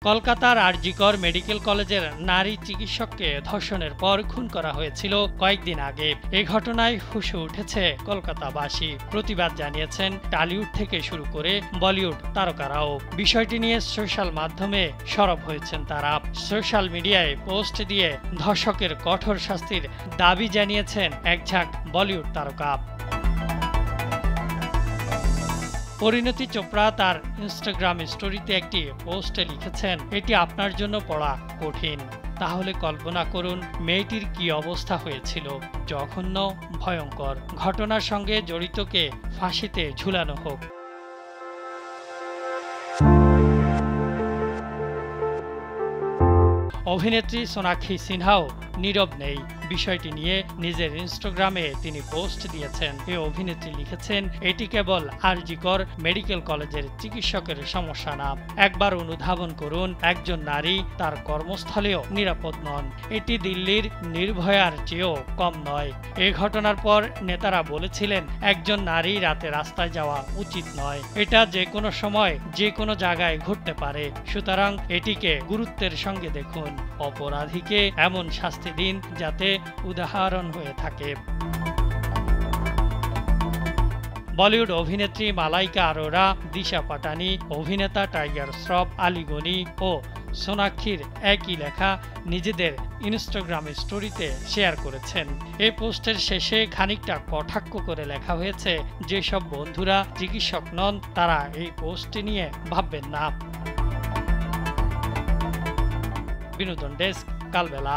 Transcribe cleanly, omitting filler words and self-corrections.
কলকাতার আরজিকর মেডিকেল কলেজের নারী চিকিৎসককে ধর্ষণের পর খুন করা হয়েছিল কয়েকদিন আগে। এ ঘটনায় ফুঁসে উঠেছে কলকাতাবাসী। প্রতিবাদ জানিয়েছেন টলিউড থেকে শুরু করে বলিউড তারকারাও। বিষয়টি নিয়ে সোশ্যাল মাধ্যমে সরব হয়েছেন তারা। সোশ্যাল মিডিয়ায় পোস্ট দিয়ে ধর্ষকের কঠোর শাস্তির দাবি জানিয়েছেন একঝাঁক বলিউড তারকা। পরিণতি চোপড়া তার ইনস্টাগ্রাম স্টোরিতে একটি পোস্টে লিখেছেন, এটি আপনার জন্য পড়া কঠিন। তাহলে কল্পনা করুন মেয়েটির কি অবস্থা হয়েছিল। জঘন্য, ভয়ঙ্কর। ঘটনার সঙ্গে জড়িতকে ফাঁসিতে ঝুলানো হোক। অভিনেত্রী সোনাক্ষী সিনহাও নীরব নেই। বিষয়টি নিয়ে নিজের ইনস্টাগ্রামে তিনি পোস্ট দিয়েছেন। এই অভিনেত্রী লিখেছেন, এটি কেবল আরজিকর মেডিকেল কলেজের চিকিৎসকের সমস্যা না। একবার অনুধাবন করুন, একজন নারী তার কর্মস্থলেও নিরাপদ নন। এটি দিল্লির নির্ভয়ার চেয়েও কম নয়। এই ঘটনার পর নেতারা বলেছিলেন, একজন নারী রাতে রাস্তায় যাওয়া উচিত নয়। এটা যে কোনো সময় যে কোনো জায়গায় ঘটতে পারে। সুতরাং এটিকে গুরুত্বের সঙ্গে দেখুন। অপরাধীকে এমন শাস্তি দিন যাতে উদাহরণ হয়ে থাকে। বলিউড অভিনেত্রী মালাইকা আরোরা, দিশা পাটানি, অভিনেতা টাইগার শ্রফ, আলী গনি ও সোনাক্ষীর একই লেখা নিজেদের ইনস্টাগ্রাম স্টোরিতে শেয়ার করেছেন। এই পোস্টের শেষে খানিকটা কটাক্ষ করে লেখা হয়েছে, যেসব বন্ধুরা চিকিৎসক নন তারা এই পোস্ট নিয়ে ভাববেন না। বিনোদন ডেস্ক, কালবেলা।